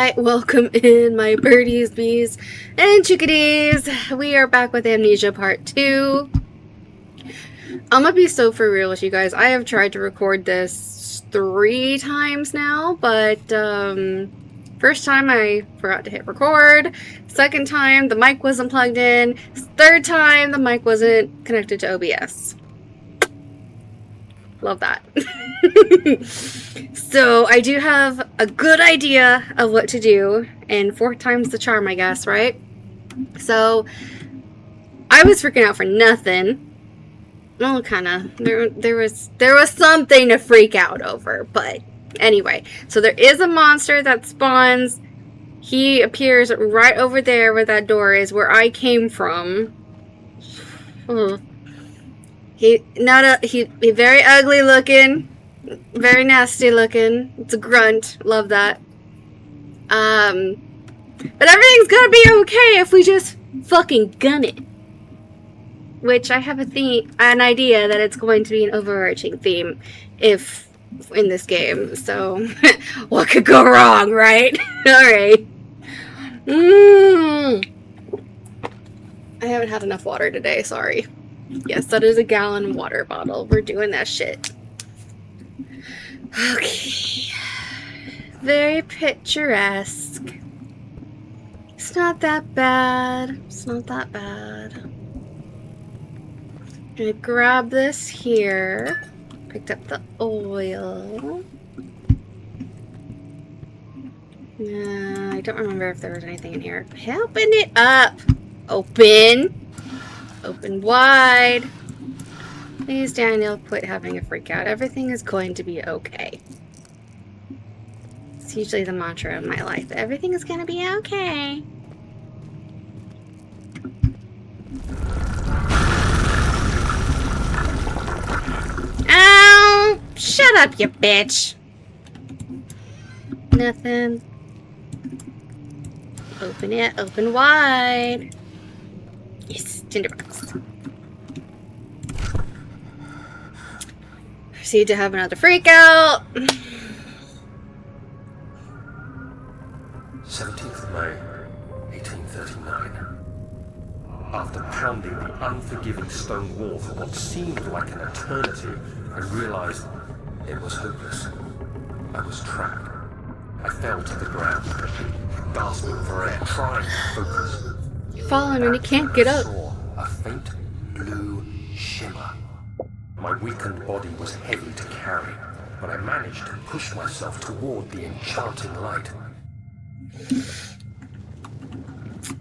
Alright, welcome in my birdies, bees, and chickadees. We are back with Amnesia Part 2. I'm gonna be so for real with you guys. I have tried to record this 3 times now, but first time I forgot to hit record. Second time the mic wasn't plugged in. Third time the mic wasn't connected to OBS. Love that. So I do have a good idea of what to do, and 4 times the charm, I guess, right? So I was freaking out for nothing. Well, kind of. There was something to freak out over, but anyway. So there is a monster that spawns. He appears right over there where that door is, where I came from. He very ugly looking, very nasty looking. It's a grunt. Love that. But everything's gonna be okay if we just fucking gun it. Which I have an idea that it's going to be an overarching theme if in this game. So what could go wrong, right? Alright. I haven't had enough water today, sorry. Yes, that is a gallon water bottle. We're doing that shit. Okay. Very picturesque. It's not that bad. It's not that bad. I'm gonna grab this here. Picked up the oil. I don't remember if there was anything in here. Open it up! Open! Open wide. Please, Daniel, quit having a freak out. Everything is going to be okay. It's usually the mantra of my life. Everything is going to be okay. Ow! Shut up, you bitch. Nothing. Open it. Open wide. Yes, tinderbox. Proceed to have another freak out. 17th of May, 1839. After pounding the unforgiving stone wall for what seemed like an eternity, I realized it was hopeless. I was trapped. I fell to the ground, gasping for air, trying to focus. You're falling and you can't get up. I saw a faint blue shimmer. My weakened body was heavy to carry, but I managed to push myself toward the enchanting light.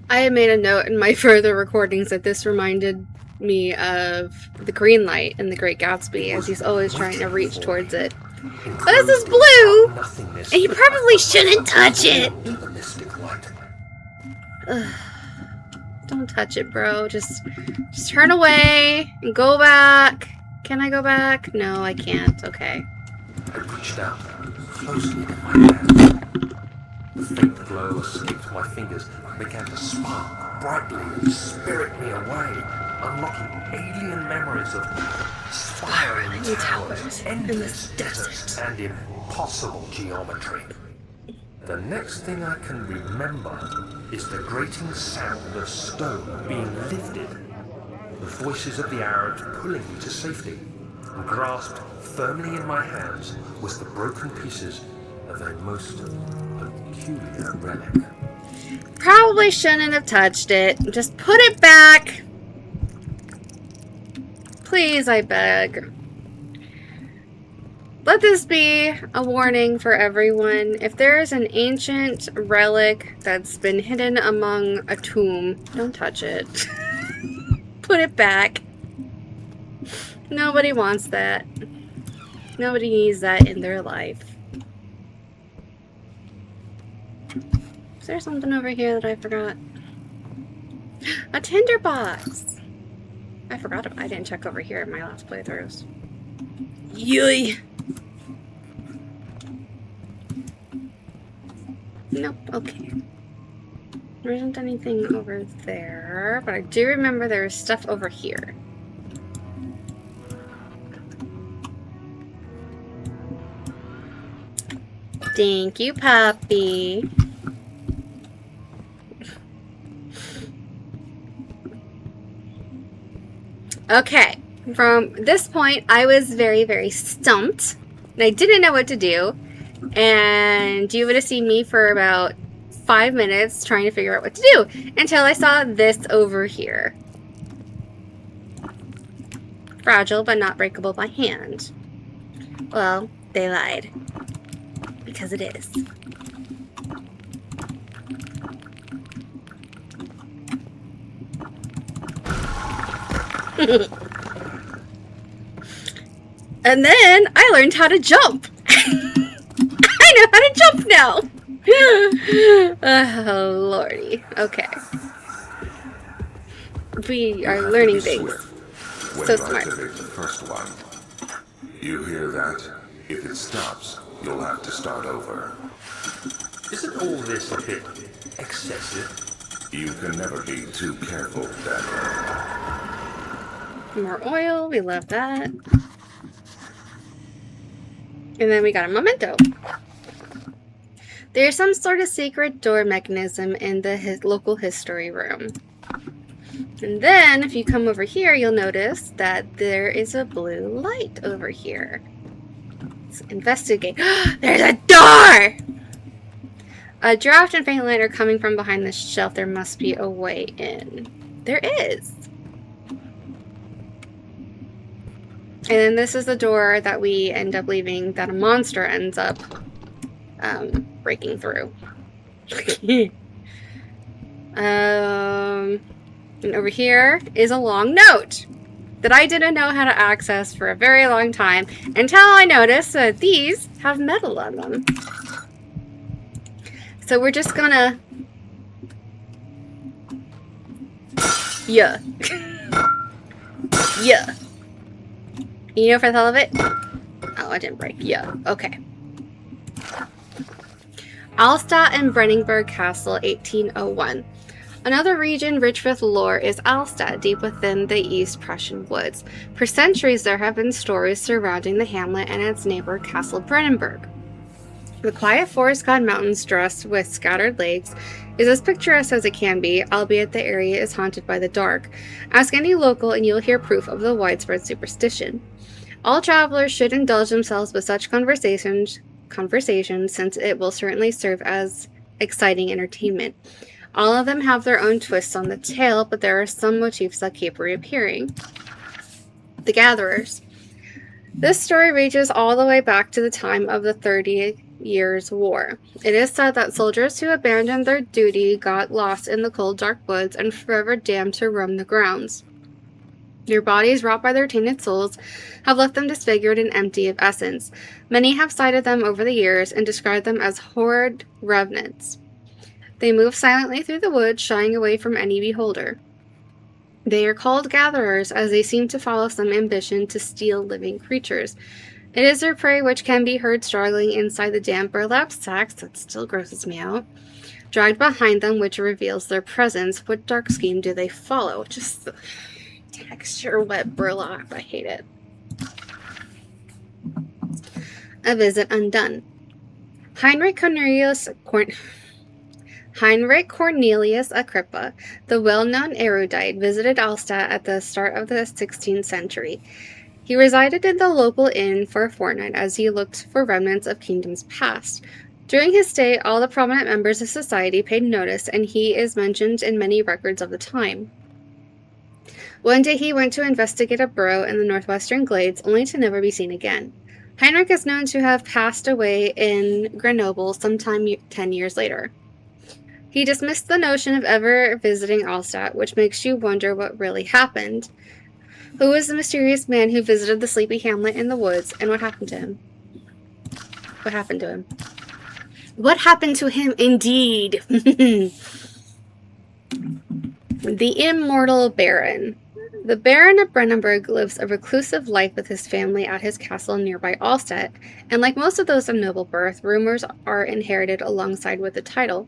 I had made a note in my further recordings that this reminded me of the green light in The Great Gatsby, as he's always trying to reach towards it. But this is blue, and you probably shouldn't touch it. Ugh. Don't touch it, bro. Just turn away and go back. Can I go back? No, I can't. Okay. I reached out, closely in my hand. The faint glow escaped my fingers and began to spark brightly and spirit me away, unlocking alien memories of spiraling towers, endless deserts, and impossible geometry. The next thing I can remember is the grating sound of stone being lifted, the voices of the Arabs pulling me to safety, and grasped firmly in my hands was the broken pieces of a most peculiar relic. Probably shouldn't have touched it. Just put it back. Please, I beg. Let this be a warning for everyone. If there is an ancient relic that's been hidden among a tomb, don't touch it. Put it back. Nobody wants that. Nobody needs that in their life. Is there something over here that I forgot? A tinderbox! I forgot I didn't check over here in my last playthroughs. Yay! Nope, okay. There isn't anything over there, but I do remember there was stuff over here. Thank you, puppy. Okay, from this point, I was very, very stumped, and I didn't know what to do. And you would have seen me for about 5 minutes trying to figure out what to do until I saw this over here. Fragile, but not breakable by hand. Well, they lied. Because it is. And then I learned how to jump. I know how to jump now. Oh, lordy. Okay. We are learning things. When So you smart. activate the first one, you hear that? If it stops, you'll have to start over. Isn't all this a bit excessive? You can never be too careful, Daniel. More oil. We love that. And then we got a memento. There's some sort of secret door mechanism in the local history room. And then, if you come over here, you'll notice that there is a blue light over here. Let's investigate. There's a door! A draft and faint light are coming from behind this shelf. There must be a way in. There is. And then this is the door that we end up leaving that a monster ends up breaking through. And over here is a long note that I didn't know how to access for a very long time until I noticed that these have metal on them. So we're just gonna... Yeah. Yeah. You know, for the hell of it? Oh, it didn't break. Yeah. Okay. Alstadt and Brenningburg Castle, 1801. Another region rich with lore is Alstadt, deep within the East Prussian woods. For centuries, there have been stories surrounding the hamlet and its neighbor, Castle Brennenburg. The quiet forest-clad mountains dressed with scattered lakes is as picturesque as it can be, albeit the area is haunted by the dark. Ask any local and you'll hear proof of the widespread superstition. All travelers should indulge themselves with such conversations since it will certainly serve as exciting entertainment. All of them have their own twists on the tale, but there are some motifs that keep reappearing. The Gatherers. This story reaches all the way back to the time of the 30 Years' War. It is said that soldiers who abandoned their duty got lost in the cold, dark woods and forever damned to roam the grounds. Their bodies, wrought by their tainted souls, have left them disfigured and empty of essence. Many have cited them over the years and described them as horrid revenants. They move silently through the woods, shying away from any beholder. They are called gatherers, as they seem to follow some ambition to steal living creatures. It is their prey which can be heard struggling inside the damp burlap sacks, that still grosses me out, dragged behind them, which reveals their presence. What dark scheme do they follow? Just the texture wet burlap. I hate it. A visit undone. Heinrich Cornelius Agrippa, the well-known erudite, visited Alstadt at the start of the 16th century. He resided in the local inn for a fortnight as he looked for remnants of kingdoms past. During his stay, all the prominent members of society paid notice, and he is mentioned in many records of the time. One day he went to investigate a burrow in the northwestern glades, only to never be seen again. Heinrich is known to have passed away in Grenoble sometime 10 years later. He dismissed the notion of ever visiting Alstadt, which makes you wonder what really happened. Who was the mysterious man who visited the sleepy hamlet in the woods, and what happened to him? What happened to him? What happened to him, indeed? The Immortal Baron. The Baron of Brennenburg lives a reclusive life with his family at his castle nearby Alstadt, and like most of those of noble birth, rumors are inherited alongside with the title.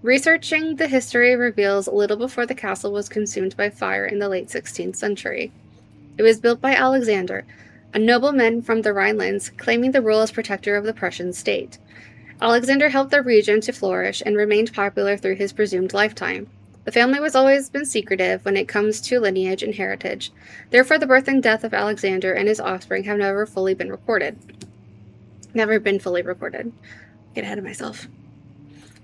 Researching the history reveals little before the castle was consumed by fire in the late 16th century. It was built by Alexander, a nobleman from the Rhinelands, claiming the role as protector of the Prussian state. Alexander helped the region to flourish and remained popular through his presumed lifetime. The family was always been secretive when it comes to lineage and heritage. Therefore, the birth and death of Alexander and his offspring have never been fully recorded. Get ahead of myself.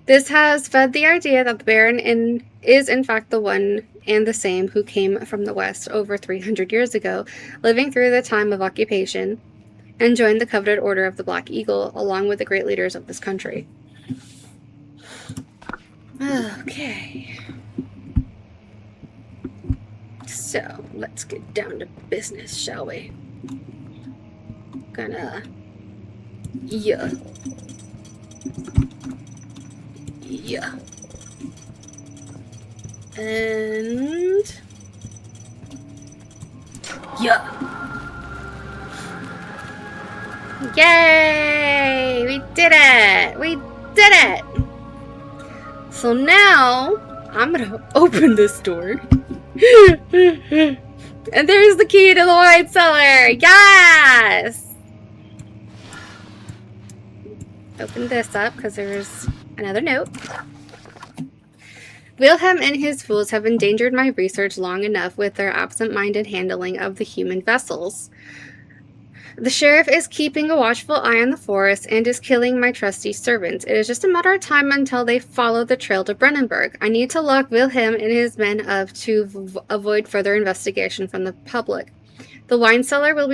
This has fed the idea that the Baron is in fact the one and the same who came from the West over 300 years ago, living through the time of occupation, and joined the coveted Order of the Black Eagle along with the great leaders of this country. Okay. So, let's get down to business, shall we? Yeah. Yeah. And... yeah. Yay! We did it! We did it! So now, I'm gonna open this door. And there's the key to the wine cellar! Yes! Open this up, because there's another note. Wilhelm and his fools have endangered my research long enough with their absent-minded handling of the human vessels. The sheriff is keeping a watchful eye on the forest and is killing my trusty servants. It is just a matter of time until they follow the trail to Brennenburg. I need to lock Wilhelm and his men up to avoid further investigation from the public. The wine cellar will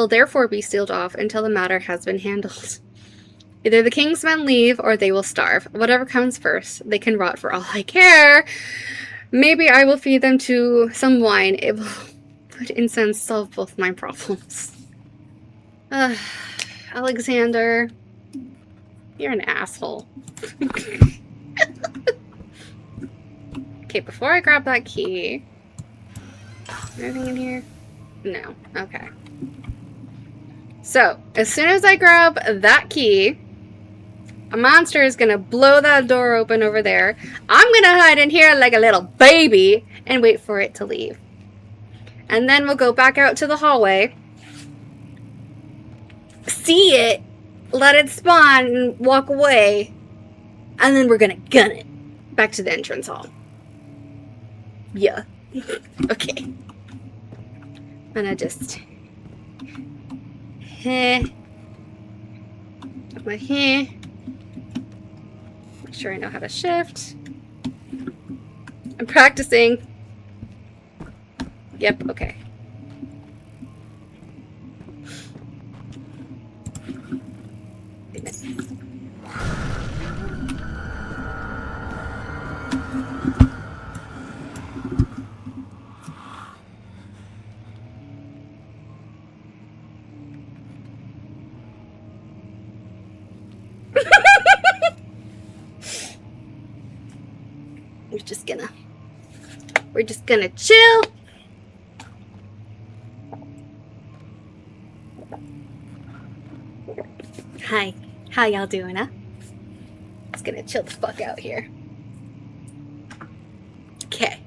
therefore be sealed off until the matter has been handled. Either the king's men leave or they will starve. Whatever comes first, they can rot for all I care. Maybe I will feed them to some wine. It will put incense solve both my problems. Alexander, you're an asshole. Okay, before I grab that key, anything in here? No. Okay. So, as soon as I grab that key, a monster is gonna blow that door open over there. I'm gonna hide in here like a little baby and wait for it to leave. And then we'll go back out to the hallway, see it, let it spawn, and walk away. And then we're gonna gun it back to the entrance hall. Yeah. Okay. I'm gonna just... Make sure I know how to shift. I'm practicing. Yep, okay. We're just gonna chill. Hi. How y'all doing, huh? Just gonna chill the fuck out here. Okay.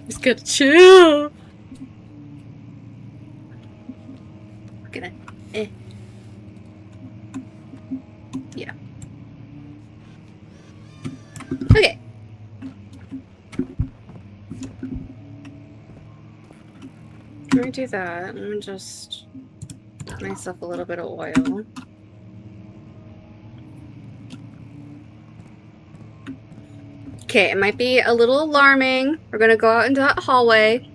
Just gonna chill. We're gonna, yeah. Okay. Let me do that. Let me just get myself a little bit of oil. Okay, it might be a little alarming. We're gonna go out into that hallway.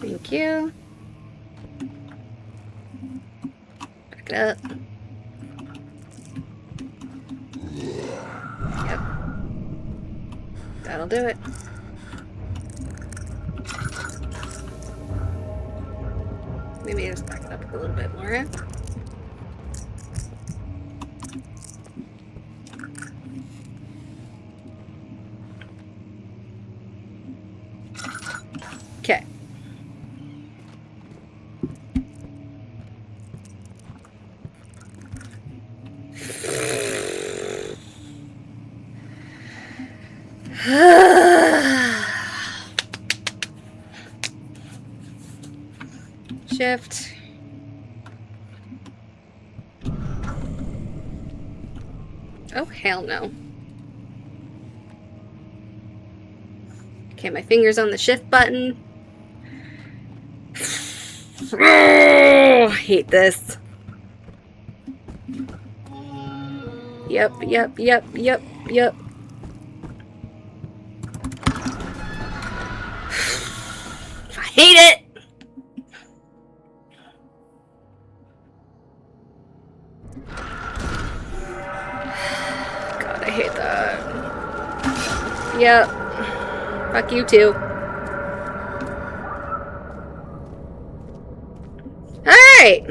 Thank you. Back it up. Yep. That'll do it. Maybe just back it up a little bit more. Okay. Shift. Oh, hell no. Okay, my finger's on the shift button. Oh, I hate this. Yep. I hate it! God, I hate that. Yep. Fuck you too. Alright!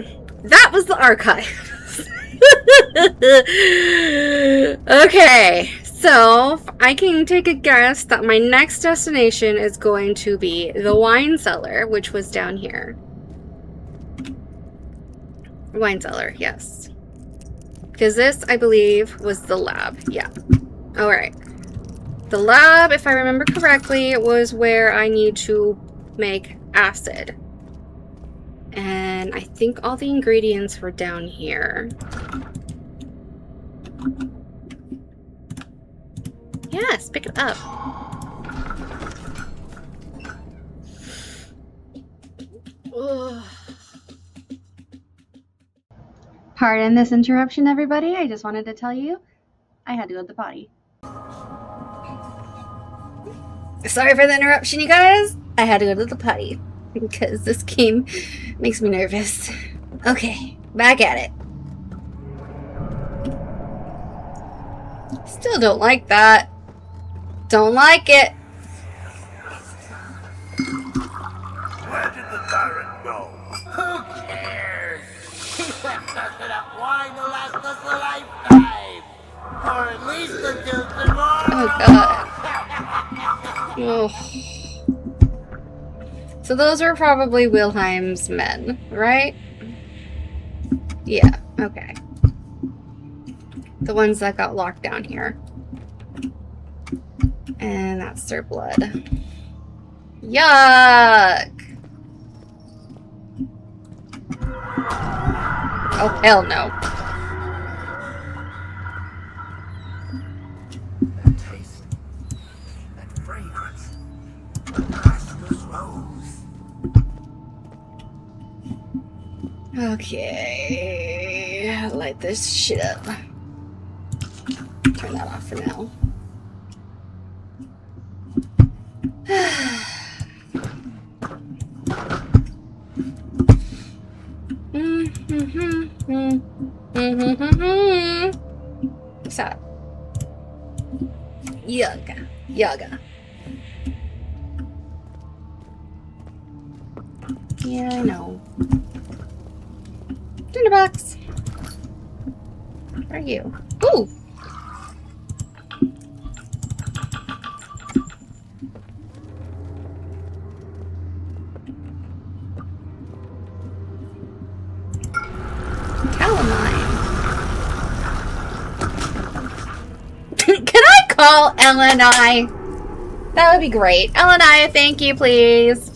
That was the archive. Okay, so I can take a guess that my next destination is going to be the wine cellar, which was down here. Wine cellar, yes. Because this, I believe, was the lab. Yeah. Alright. The lab, if I remember correctly, was where I need to make acid. And I think all the ingredients were down here. Yes, pick it up. Ugh. Pardon this interruption, everybody. I just wanted to tell you I had to go to the potty. Sorry for the interruption, you guys. I had to go to the potty because this game makes me nervous. Okay, back at it. Still don't like that. Don't like it. Where did the tyrant go? Who cares? He left us enough wine to last us a lifetime. Or at least until tomorrow. Oh, God. Oh. So those are probably Wilhelm's men, right? Yeah, okay. The ones that got locked down here. And that's their blood. Yuck! Oh, hell no. That taste, that fragrance, Christmas rose. Okay, light this shit up. Turn that off for now. What's that? Yaga. Yaga. Yeah, I know. Tinderbox. Where are you? Ooh! Can I call LNI? That would be great. LNI, thank you, please.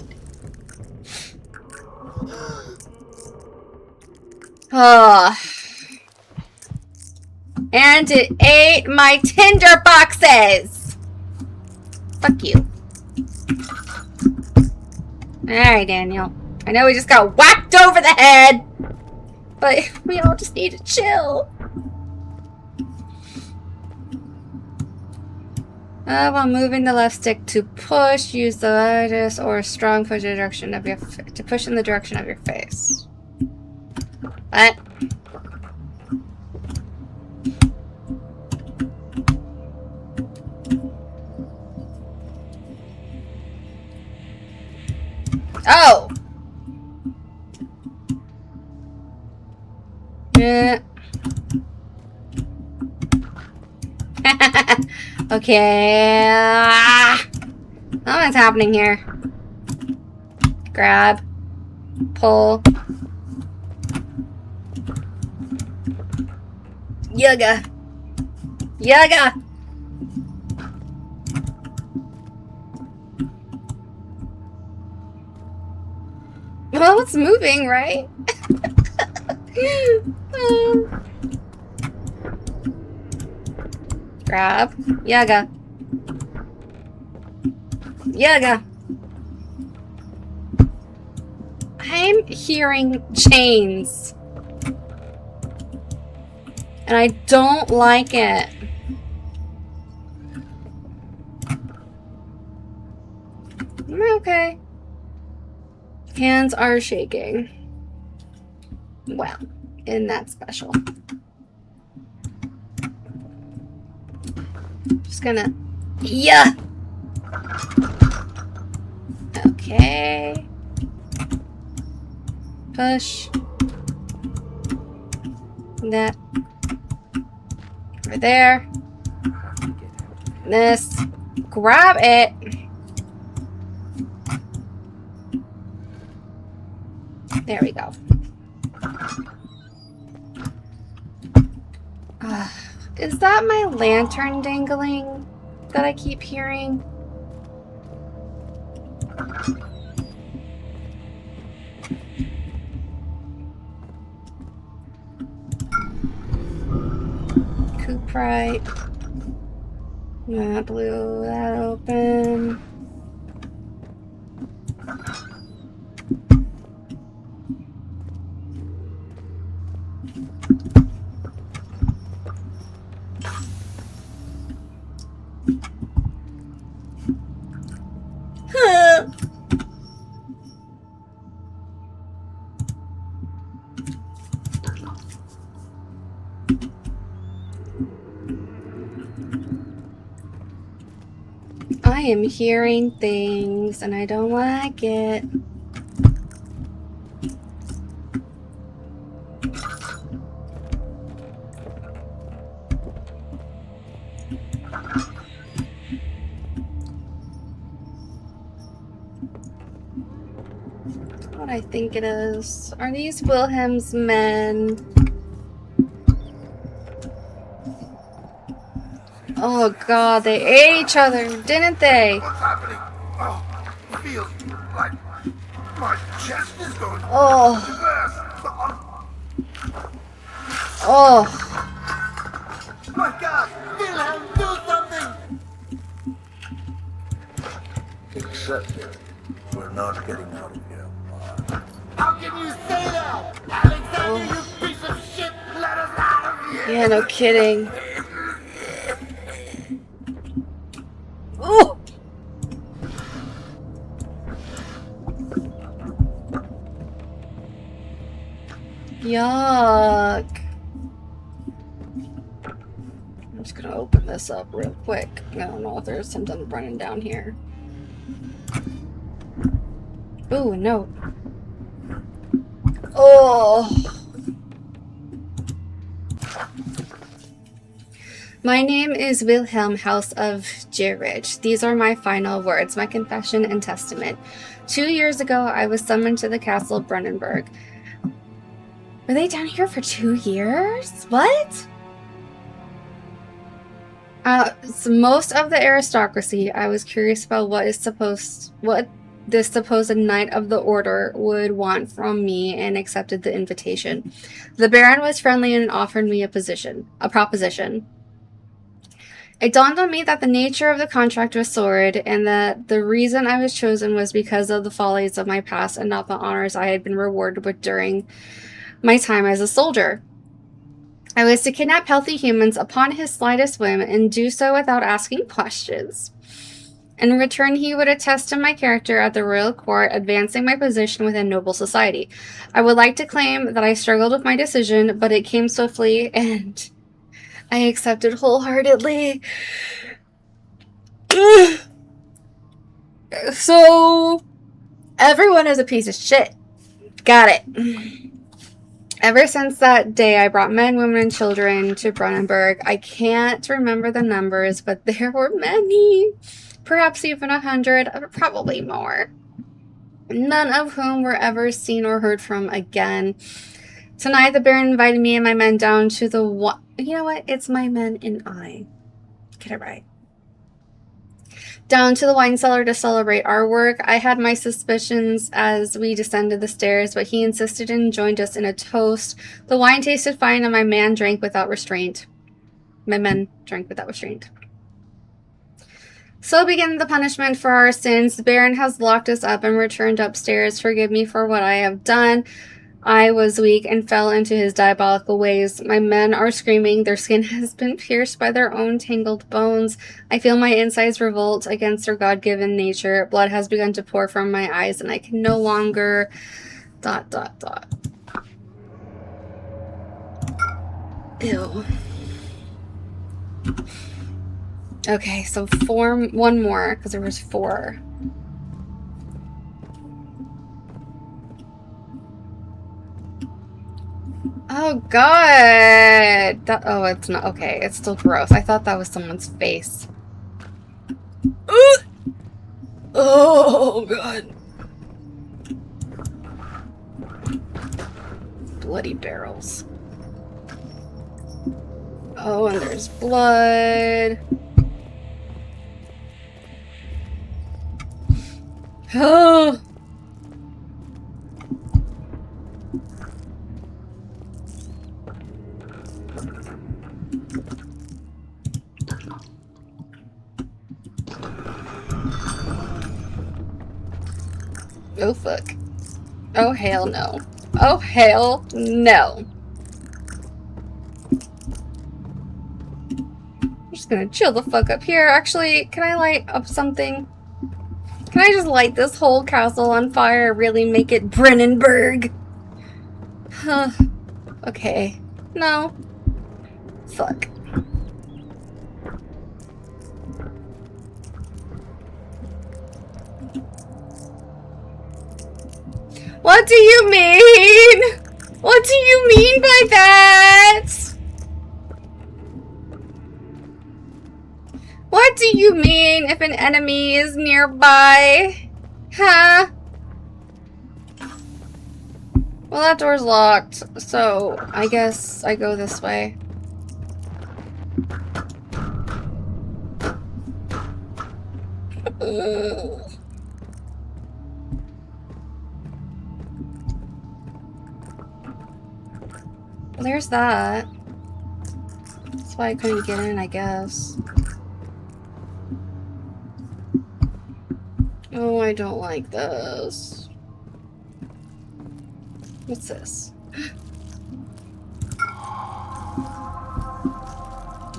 Oh. And it ate my tinder boxes. Fuck you. Alright, Daniel. I know we just got whacked over the head, but we all just need to chill. While moving the left stick to push, use the lightest or strong push in the direction of your to push in the direction of your face. What? Oh. Yeah. Okay. What's happening here? Grab. Pull. Yaga. Yaga. Well, it's moving, right? Grab. Yaga. Yaga. I'm hearing chains. And I don't like it. Am I okay? Hands are shaking. Well, isn't that special? Just gonna... Yeah! Okay. Push. That. Over there. This. Grab it. There we go. Is that my lantern dangling that I keep hearing? Cooprite. That blew that open. I am hearing things and I don't like it. What I think it is. Are these Wilhelm's men? Oh god, they ate each other, didn't they? What's happening? Oh, it feels like my chest is going to Oh. burst. Oh. My God! Wilhelm, do something! Except we're not getting out of here. How can you say that? Alexander, you piece of shit! Let us out of here! Yeah, no kidding. Oh! Yuck. I'm just gonna open this up real quick. I don't know if there's something running down here. Ooh, a note. Oh. My name is Wilhelm, House of Gerich. These are my final words, my confession and testament. 2 years ago, I was summoned to the castle of Brennenburg. Were they down here for 2 years? What? So most of the aristocracy, I was curious about what this supposed knight of the order would want from me and accepted the invitation. The Baron was friendly and offered me a proposition. It dawned on me that the nature of the contract was sordid and that the reason I was chosen was because of the follies of my past and not the honors I had been rewarded with during my time as a soldier. I was to kidnap healthy humans upon his slightest whim and do so without asking questions. In return, he would attest to my character at the royal court, advancing my position within noble society. I would like to claim that I struggled with my decision, but it came swiftly and I accepted wholeheartedly. So, everyone is a piece of shit. Got it. Ever since that day, I brought men, women, and children to Brennenburg. I can't remember the numbers, but there were many. Perhaps even 100, probably more. None of whom were ever seen or heard from again. Tonight, the Baron invited me and my men down to the one... You know what? It's my men and I. Get it right. down to the wine cellar to celebrate our work. I had my suspicions as we descended the stairs, but he insisted and joined us in a toast. The wine tasted fine, and my men drank without restraint. So began the punishment for our sins. The Baron has locked us up and returned upstairs. Forgive me for what I have done. I was weak and fell into his diabolical ways. My men are screaming. Their skin has been pierced by their own tangled bones. I feel my insides revolt against their God-given nature. Blood has begun to pour from my eyes, and I can no longer... ... Ew. Okay, so one more, because there was 4. Oh god! Oh, it's not. Okay, it's still gross. I thought that was someone's face. Oh god. Bloody barrels. Oh, and there's blood. Oh! Oh fuck. Oh hell no. Oh hell no. I'm just gonna chill the fuck up here. Actually, can I light up something? Can I just light this whole castle on fire? Really make it Brennenburg? Huh. Okay. No. Fuck. What do you mean? What do you mean by that? What do you mean if an enemy is nearby? Huh? Well, that door's locked, so I guess I go this way. Well, there's that. That's why I couldn't get in, I guess. Oh, I don't like this. What's this?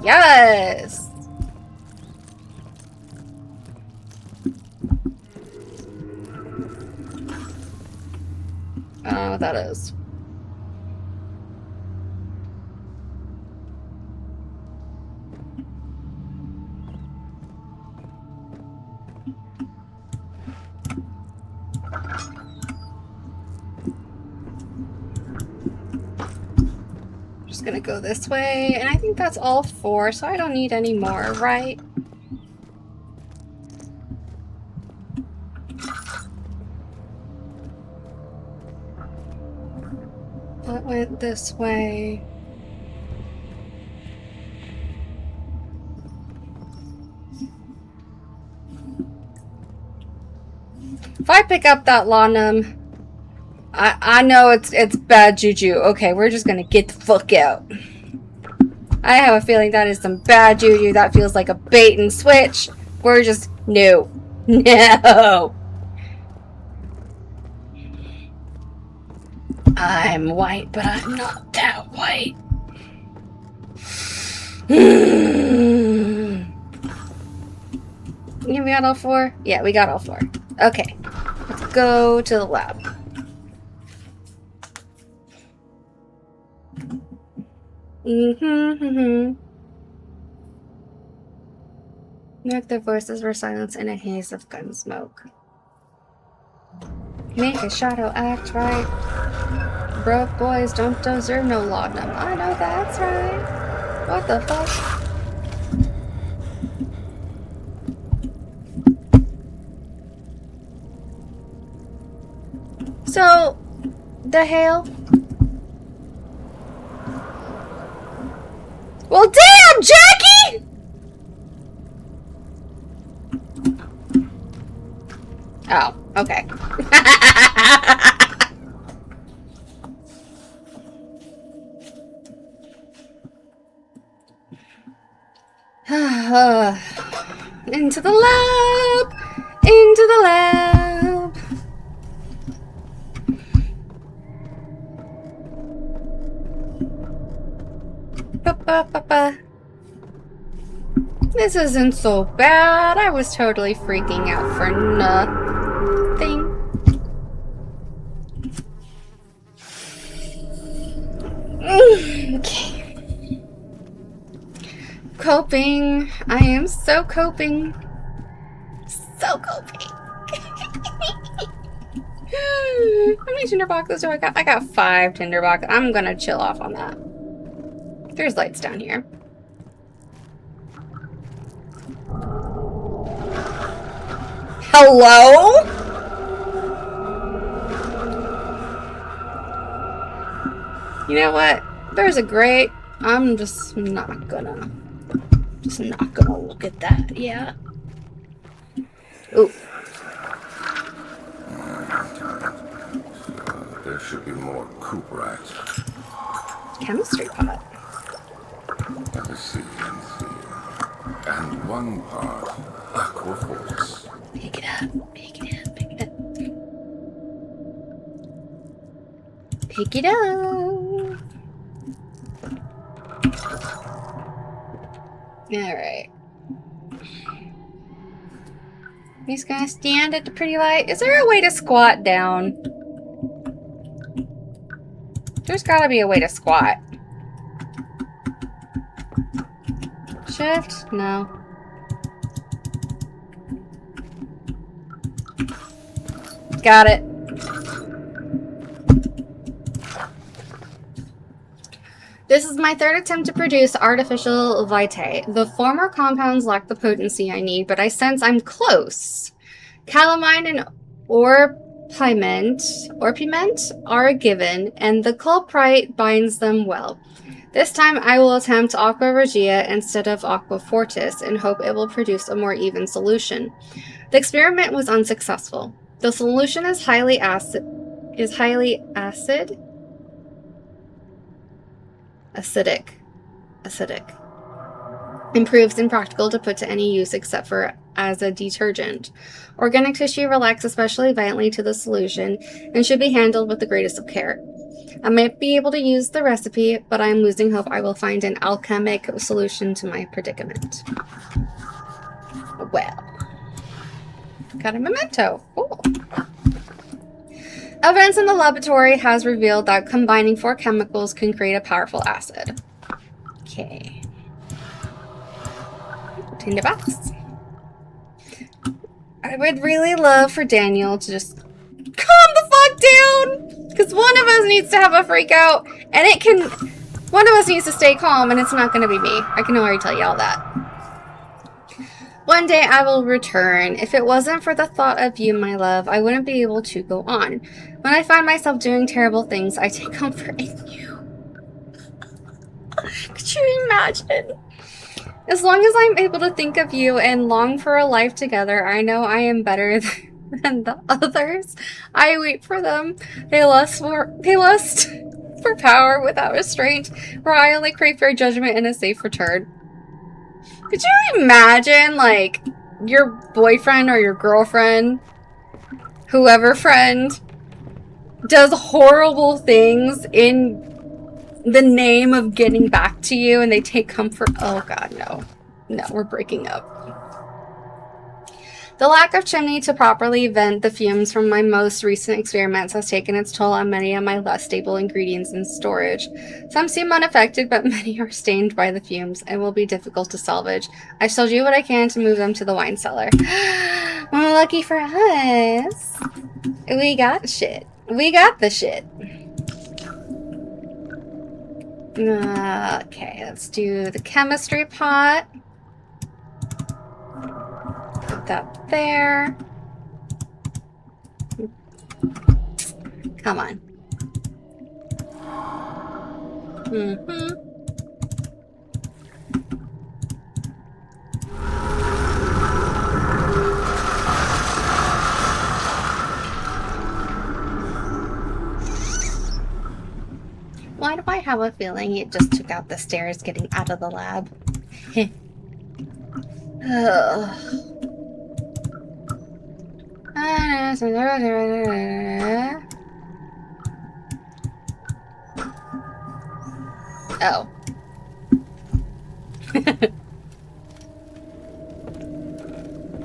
Yes! I don't know what that is. Just gonna go this way, and I think that's all 4, so I don't need any more, right? What went this way? If I pick up that launum, I know it's bad juju. Okay, we're just gonna get the fuck out. I have a feeling that is some bad juju. That feels like a bait and switch. We're just... No. No! I'm white, but I'm not that white. We got all 4? Yeah, we got all 4. Okay. Let's go to the lab. Like their voices were silenced in a haze of gun smoke. Make a shadow act right. Broke boys don't deserve no laudanum. I know that's right. What the fuck? So, the hell? Well, damn, Jackie! Oh, okay. Into the lab! Into the lab! Ba-ba-ba-ba. This isn't so bad. I was totally freaking out for nothing. Okay. Coping. I am so coping. So coping. How many tinderboxes do I got? I got 5 tinderboxes. I'm gonna chill off on that. There's lights down here. Hello? You know what? There's a grate. I'm just not gonna look at that. Yeah. Ooh. There should be more coop rats. Chemistry pot. Let me see. And one part aquaforce. Pick it up. Pick it up. Pick it up. Pick it up. Alright. He's gonna stand at the pretty light. Is there a way to squat down? There's gotta be a way to squat. Shift? No. Got it. This is my 3rd attempt to produce artificial vitae. The former compounds lack the potency I need, but I sense I'm close. Calamine and orpiment are given, and the culprite binds them well. This time I will attempt aqua regia instead of aqua fortis and hope it will produce a more even solution. The experiment was unsuccessful. The solution is highly acid. Acidic. And proves impractical to put to any use except for as a detergent. Organic tissue reacts especially violently to the solution and should be handled with the greatest of care. I might be able to use the recipe, but I am losing hope I will find an alchemic solution to my predicament. Well. Got a memento. Cool. Evidence in the laboratory has revealed that combining 4 chemicals can create a powerful acid. Okay. Tinderbox. I would really love for Daniel to just calm the fuck down! Because one of us needs to have a freak out, and one of us needs to stay calm, and it's not going to be me. I can already tell you all that. One day I will return. If it wasn't for the thought of you, my love, I wouldn't be able to go on. When I find myself doing terrible things, I take comfort in you. Could you imagine? As long as I'm able to think of you and long for a life together, I know I am better than the others. I wait for them. They lust for power without restraint, where I only crave your judgment and a safe return. Could you imagine, like, your boyfriend or your girlfriend, whoever friend, does horrible things in the name of getting back to you and they take comfort? Oh god, no. No, we're breaking up. The lack of chimney to properly vent the fumes from my most recent experiments has taken its toll on many of my less stable ingredients in storage. Some seem unaffected, but many are stained by the fumes and will be difficult to salvage. I shall do what I can to move them to the wine cellar. Well, lucky for us. We got shit. We got the shit. Okay, let's do the chemistry pot. Put that there. Come on. Why do I have a feeling it just took out the stairs getting out of the lab? Oh.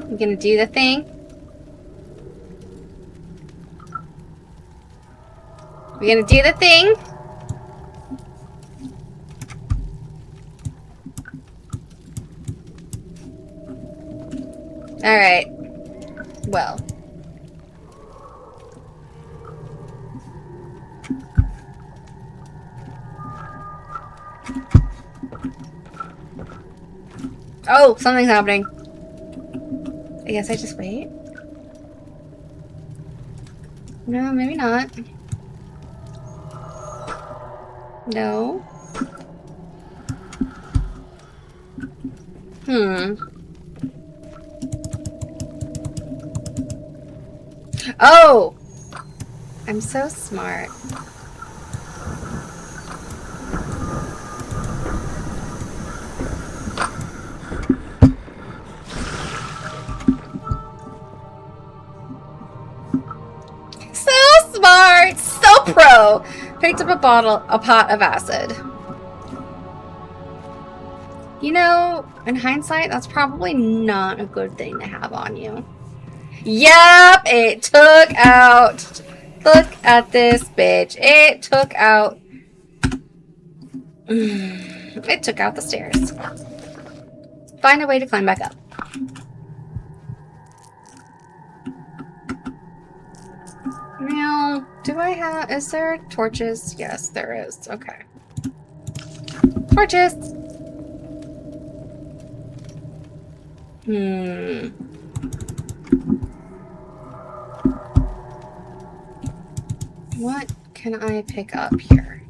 I'm gonna do the thing. We're gonna do the thing. Alright. Well. Oh, something's happening. I guess I just wait. No, maybe not. No. Oh! I'm so smart. So smart! So pro! Picked up a pot of acid. You know, in hindsight, that's probably not a good thing to have on you. Yep, it took out. Look at this bitch. It took out. It took out the stairs. Find a way to climb back up. Now, do I have. Is there torches? Yes, there is. Okay. Torches! What can I pick up here?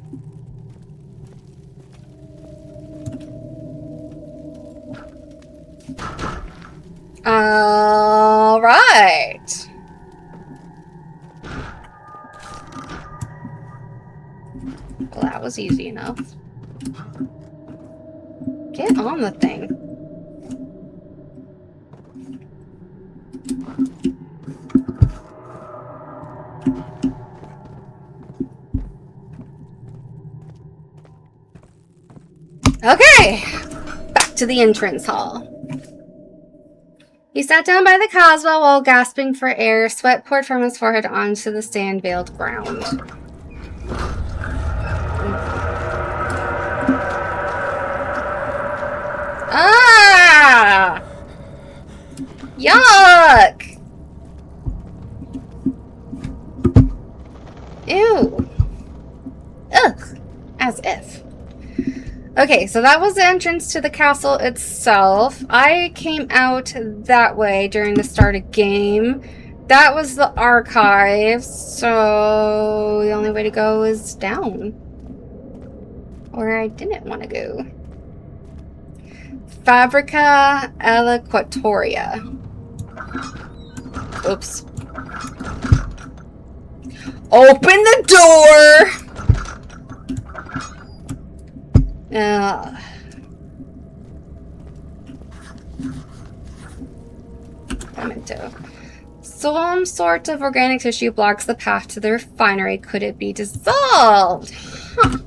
All right. Well, that was easy enough. Get on the thing. Okay, back to the entrance hall. He sat down by the Caswell while gasping for air. Sweat poured from his forehead onto the sand-veiled ground. Ah! Yuck! Ew. Ugh. As if. Okay, so that was the entrance to the castle itself. I came out that way during the start of game. That was the archive, so the only way to go is down. Where I didn't want to go. Fabrica Eloquatoria. Oops. Open the door! Memento. Some sort of organic tissue blocks the path to the refinery. Could it be dissolved? Huh.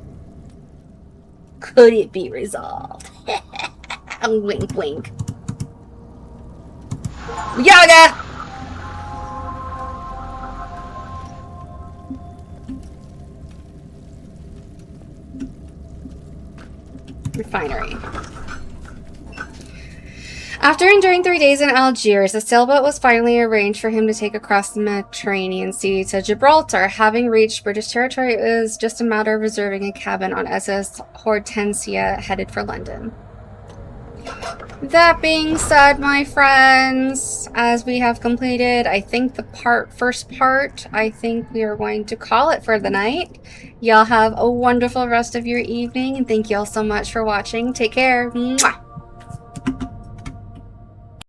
Could it be resolved? Wink, wink. Yaga! Refinery. After enduring 3 days in Algiers, a sailboat was finally arranged for him to take across the Mediterranean Sea to Gibraltar. Having reached British territory, it was just a matter of reserving a cabin on SS Hortensia, headed for London. That being said, my friends, as we have completed, I think the first part, I think we are going to call it for the night. Y'all have a wonderful rest of your evening, and thank y'all so much for watching. Take care. Mwah!